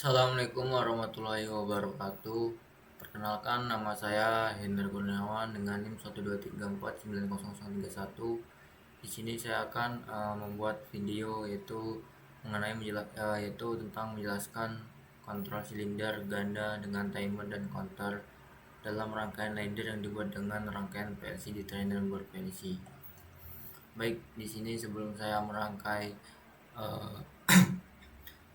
Assalamualaikum warahmatullahi wabarakatuh. Perkenalkan, nama saya Hendra Kurniawan dengan NIM 123490031. Di sini saya akan membuat video yaitu tentang menjelaskan kontrol silinder ganda dengan timer dan counter dalam rangkaian ladder yang dibuat dengan rangkaian PLC di trainer board PLC. Baik, di sini sebelum saya merangkai uh,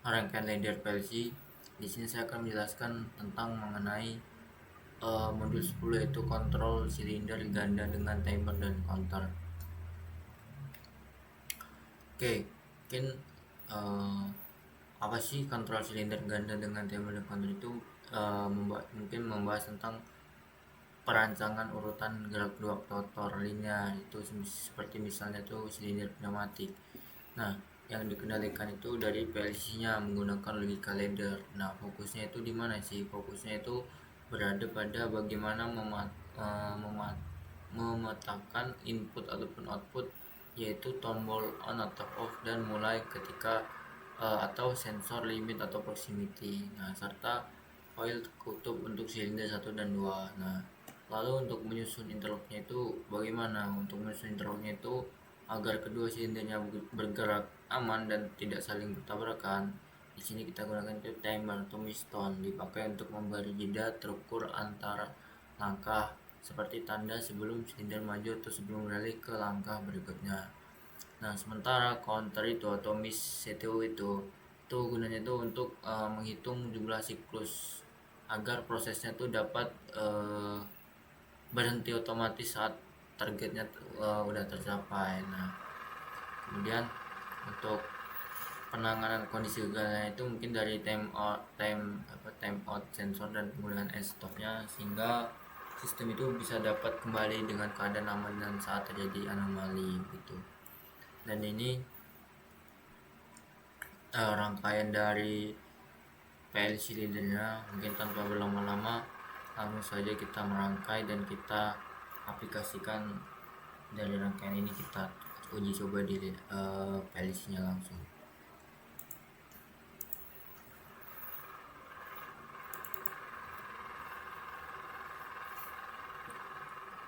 rangkaian ladder PLC, di sini saya akan menjelaskan tentang mengenai modul 10, yaitu kontrol silinder ganda dengan timer dan counter. Oke, mungkin apa sih kontrol silinder ganda dengan timer dan counter itu? Mungkin membahas tentang perancangan urutan gerak dua rotor linear, itu seperti misalnya itu silinder pneumatik. Nah, yang dikendalikan itu dari PLC-nya menggunakan logika ladder. Nah, fokusnya itu di mana sih? Fokusnya itu berada pada bagaimana memetakan input ataupun output, yaitu tombol on atau off dan mulai ketika atau sensor limit atau proximity. Nah, serta coil kutub untuk silinder 1 dan 2. Nah, lalu untuk menyusun interlocknya itu bagaimana? Untuk menyusun interlocknya itu agar kedua silindernya bergerak aman dan tidak saling bertabrakan, di sini kita gunakan itu timer atau piston, dipakai untuk memberi jeda terukur antara langkah seperti tanda sebelum silinder maju atau sebelum beralih ke langkah berikutnya. Nah, sementara counter itu atau miss CTU itu gunanya itu untuk menghitung jumlah siklus agar prosesnya itu dapat berhenti otomatis saat targetnya udah tercapai. Nah, kemudian untuk penanganan kondisi gagalnya itu mungkin dari time out sensor dan penggunaan stopnya, sehingga sistem itu bisa dapat kembali dengan keadaan aman dan saat terjadi anomali gitu. Dan ini rangkaian dari PLC leadernya. Mungkin tanpa berlama-lama langsung saja kita merangkai dan kita aplikasikan dari rangkaian ini, kita uji coba di PLC nya langsung.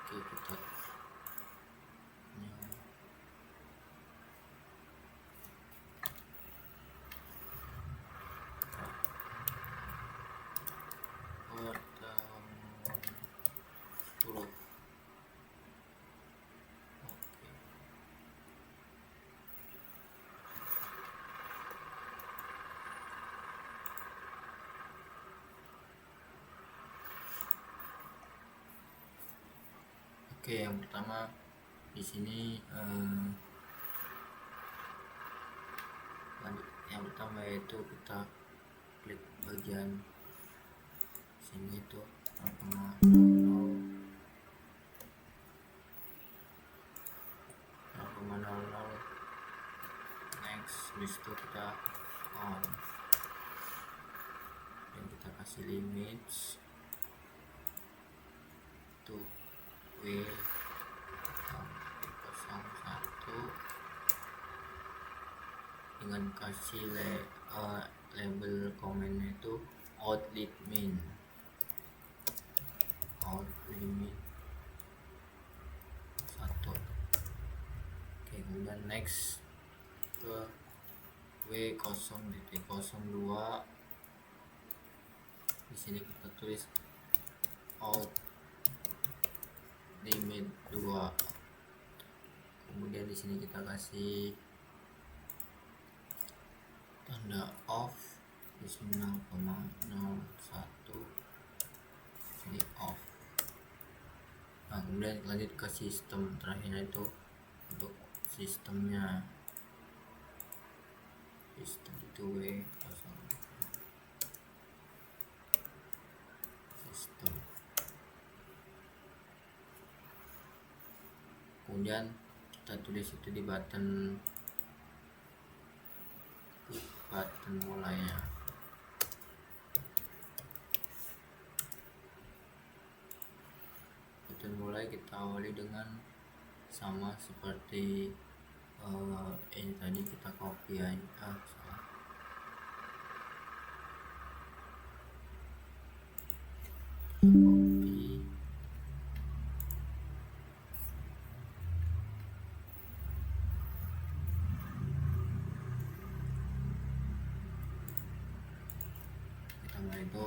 Oke, kita Oke, yang pertama di sini yang pertama yaitu kita klik bagian sini itu 0,00 next, habis itu kita on dan kita kasih limits itu W01 dengan kasih label komennya itu out limit 1. Oke, kemudian next ke W0.02. Di sini kita tulis out limit 2. Kemudian di sini kita kasih tanda off di sini 0,01, sini off. Nah, kemudian lanjut ke sistem terakhir, itu untuk sistemnya. Sistem itu W0 sistem. Kemudian kita tulis itu di button mulainya. Button mulai kita awali dengan sama seperti ini tadi, kita copy aja. itu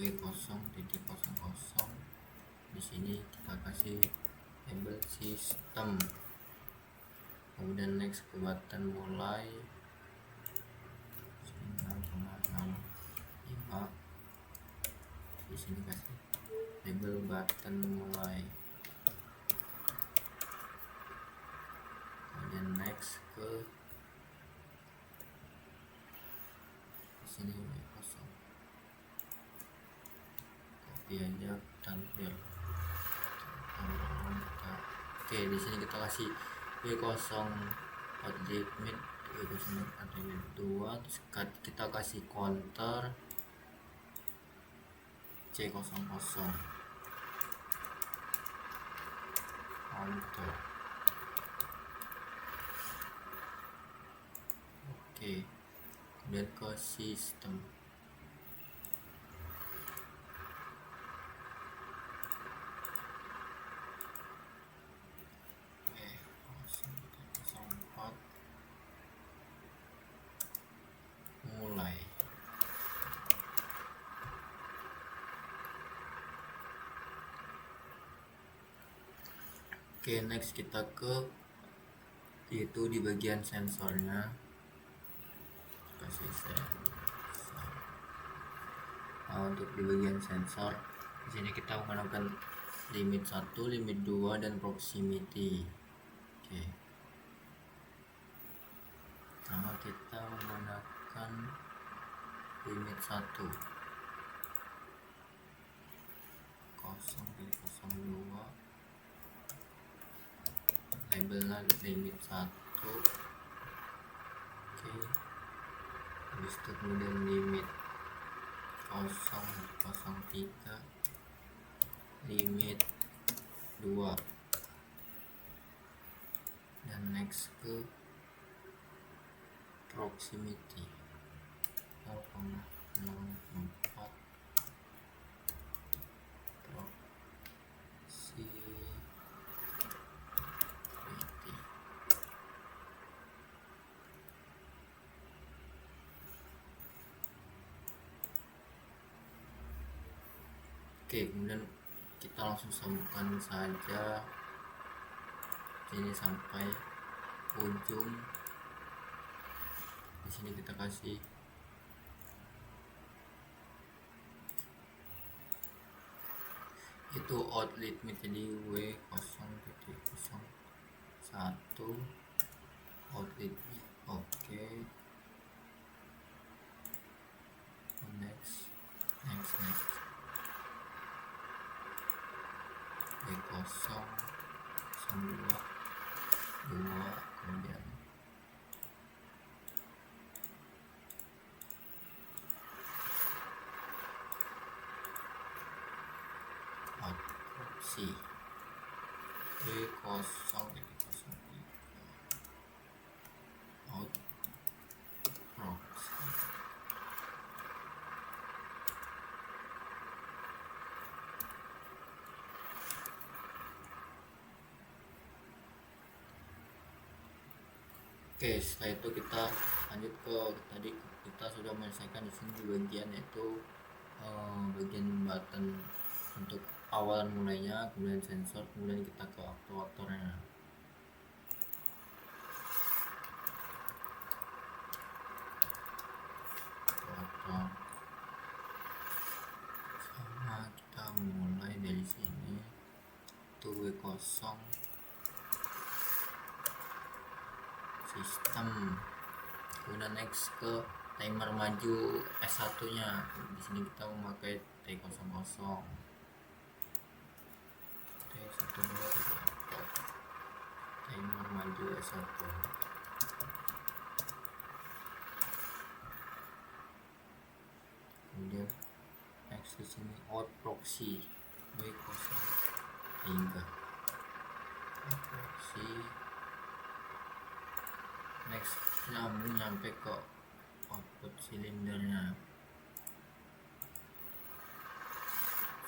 W0 titik 00. Di sini kita kasih label sistem, kemudian next ke button mulai 9,65. Di sini kasih label button mulai, kemudian next ke sini W0, copy aja tampil. Oke, di sini kita kasih W0 outlet mid, W0 outlet 2, terus kita kasih counter C00 counter. Oke, kemudian ke sistem. Mulai. Oke, next kita ke yaitu di bagian sensornya, kasih sensor. Untuk di bagian sensor di sini kita menggunakan limit 1, limit 2 dan proximity. Oke, pertama kita menggunakan limit 1 0,02, labelnya limit 1. Oke, habis itu kemudian limit 0,03, limit 2, dan next ke proximity 0,04 proximity. Oke, kemudian kita langsung sambungkan saja ini sampai ujung. Di sini kita kasih itu outlet mid, jadi W0.01 outlet mid. Oke, next W0 2, kemudian output C W0 out proxy. Oke, setelah itu kita lanjut ke tadi kita sudah menyelesaikan di sini di bagian yaitu bagian button untuk awalan mulainya, kemudian sensor, kemudian kita ke aktuatornya. Sama kita mulai dari sini tuh W0 sistem, kemudian next ke timer maju S1 nya. Di sini kita memakai T00 timer maju S1. Kemudian next di sini out proxy W0 hingga proxy. Next nyambung nyampe ke output silindernya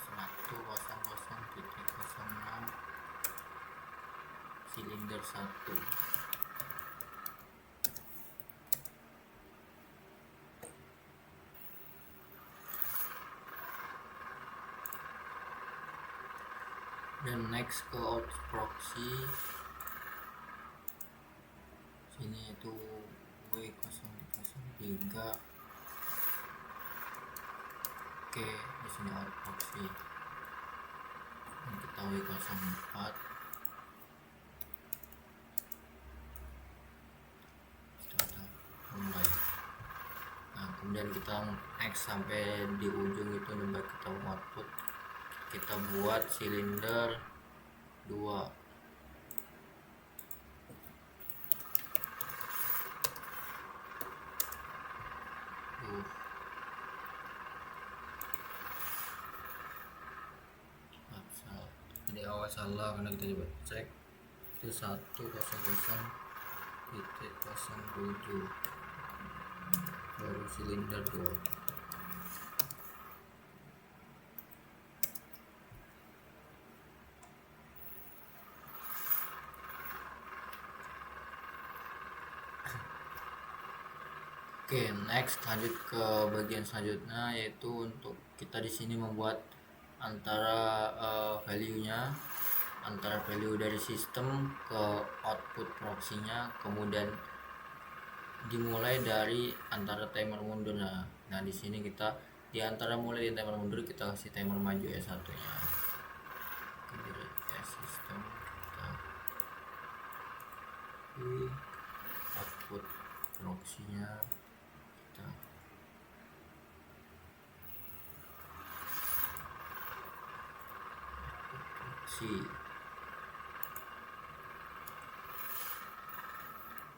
100.06 silinder 1. Dan next ke out proxy, sini itu W003. Oke, di sini out proxy. Ini kita W04. Kita mulai. Nah, kemudian kita next sampai di ujung itu sampai kita output. Kita buat silinder 2. Jadi awal salah karena kita coba cek itu 100.07 baru silinder 2. Oke, next lanjut ke bagian selanjutnya, yaitu untuk kita di sini membuat antara value-nya, antara value dari sistem ke output proxy-nya, kemudian dimulai dari antara timer mundur. Nah di sini kita di antara mulai di timer mundur kita kasih timer maju ya satunya. Dari sistem kita output proxy-nya kita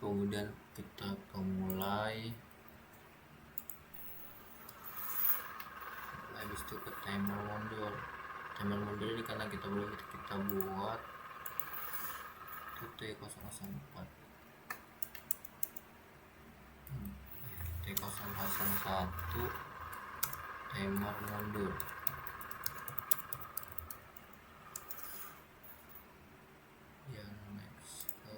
kemudian kita mulai habis itu ke timer mundur. Timer mundur ini karena kita buat T004 T001 timer mundur. Yang next ke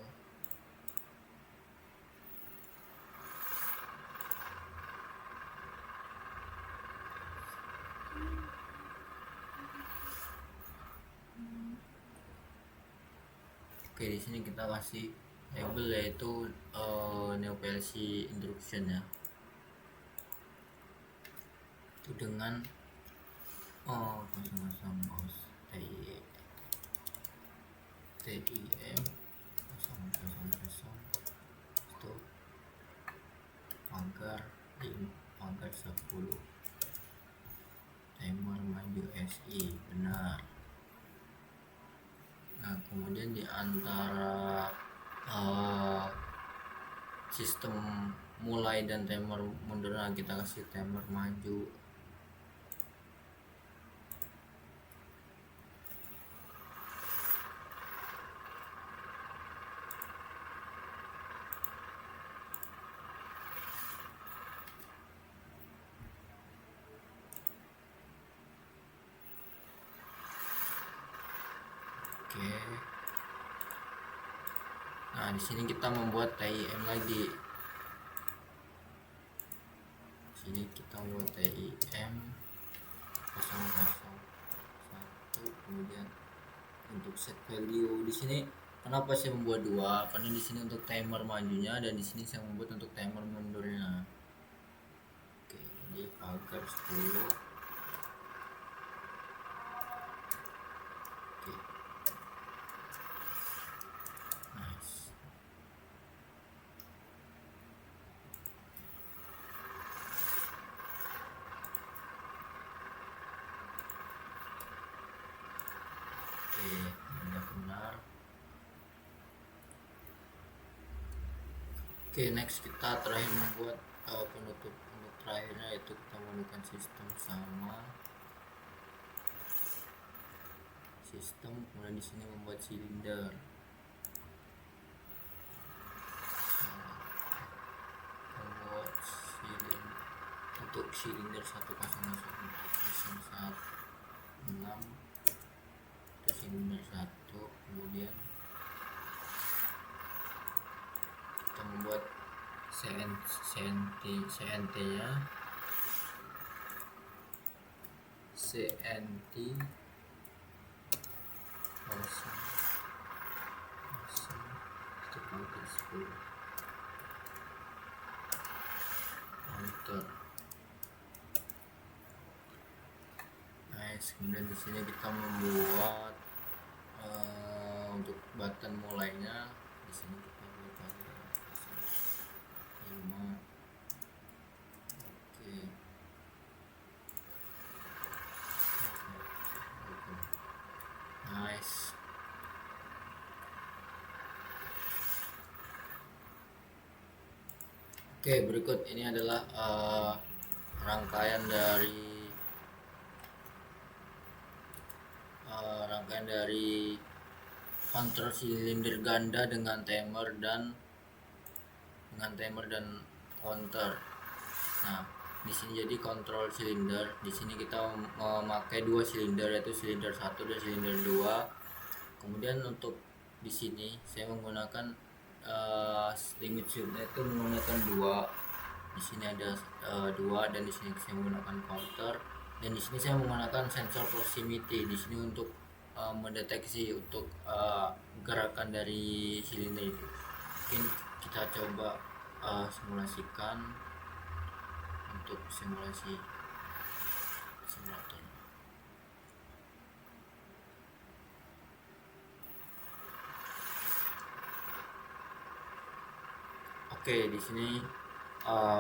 Oke, di sini kita kasih label yaitu new PLC instruction ya. Itu dengan TIM 000 itu pagar 10 timer maju SI benar. Nah kemudian di antara sistem mulai dan timer mundur, kita kasih timer maju. Oke. Nah, di sini kita membuat TIM lagi. Sini kita buat TIM 001. Kemudian untuk set value di sini kenapa saya membuat 2? Karena di sini untuk timer majunya dan di sini saya membuat untuk timer mundurnya. Oke, jadi pagar 10. Benar. Oke, next kita terakhir membuat penutup untuk terakhirnya, yaitu kita menggunakan sistem sama sistem, kemudian di sini membuat silinder. Membuat silinder untuk silinder 100.06 itu silinder 1. Kemudian kita membuat CNT nya CNT kosong kosong itu pangkat 10 enter. Nice. Kemudian di sini kita membuat untuk button mulainya. Di sini kita buat pada 5. Oke. Nice. Oke, berikut ini adalah rangkaian dari kontrol silinder ganda dengan timer dan counter. Nah, di sini jadi kontrol silinder. Di sini kita memakai 2 silinder, yaitu silinder 1 dan silinder 2. Kemudian untuk di sini saya menggunakan limit switch-nya itu menggunakan 2. Di sini ada 2 dan di sini saya menggunakan counter, dan di sini saya menggunakan sensor proximity di sini untuk mendeteksi untuk gerakan dari silinder itu. Mungkin kita coba simulasikan untuk simulator. Oke, di sini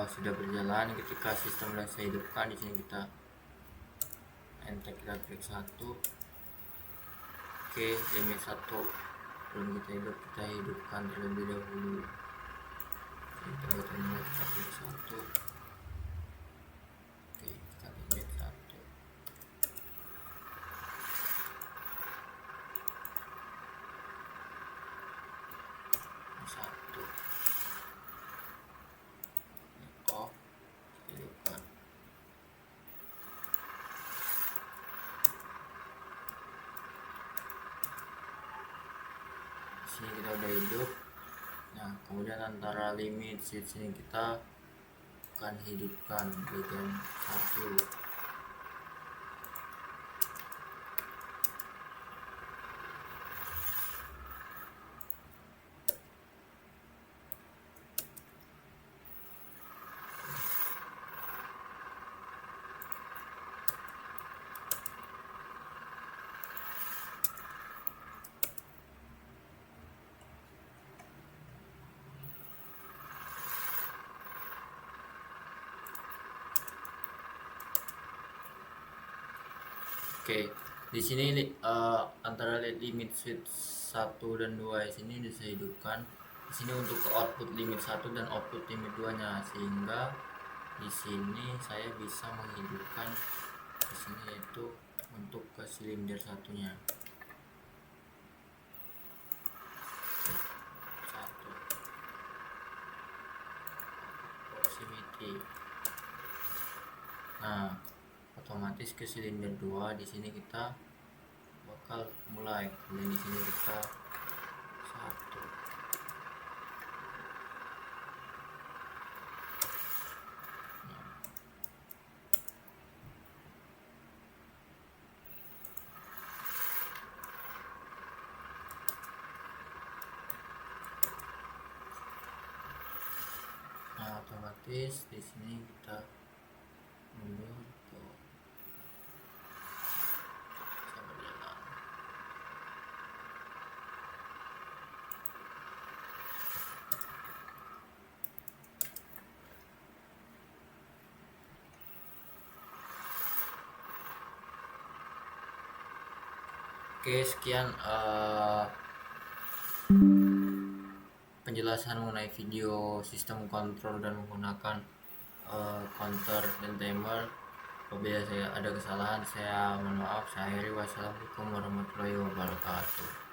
sudah berjalan. Ketika sistem yang saya hidupkan, di sini kita enter, kita klik 1. Oke, limit 1 belum kita hidupkan terlebih dahulu. Kita klik 1. Oke, kita limit 1. Off, hidupkan. Sini kita udah hidup. Nah, kemudian antara limit switch ini kita akan hidupkan bagian 1. Oke, di sini antara limit switch 1 dan 2 di sini bisa hidupkan. Di sini untuk ke output limit 1 dan output limit 2-nya, sehingga di sini saya bisa menghidupkan di sini, yaitu untuk ke silinder satunya. 1 proximity. Nah, otomatis ke silinder 2 di sini kita bakal mulai. Kemudian di sini kita 1. Nah, otomatis di sini kita mundur ke berjalan. Oke, sekian penjelasan mengenai video sistem kontrol dan menggunakan counter dan timer. Apabila saya ada kesalahan, saya mohon maaf. Saya akhiri. Wassalamualaikum warahmatullahi wabarakatuh.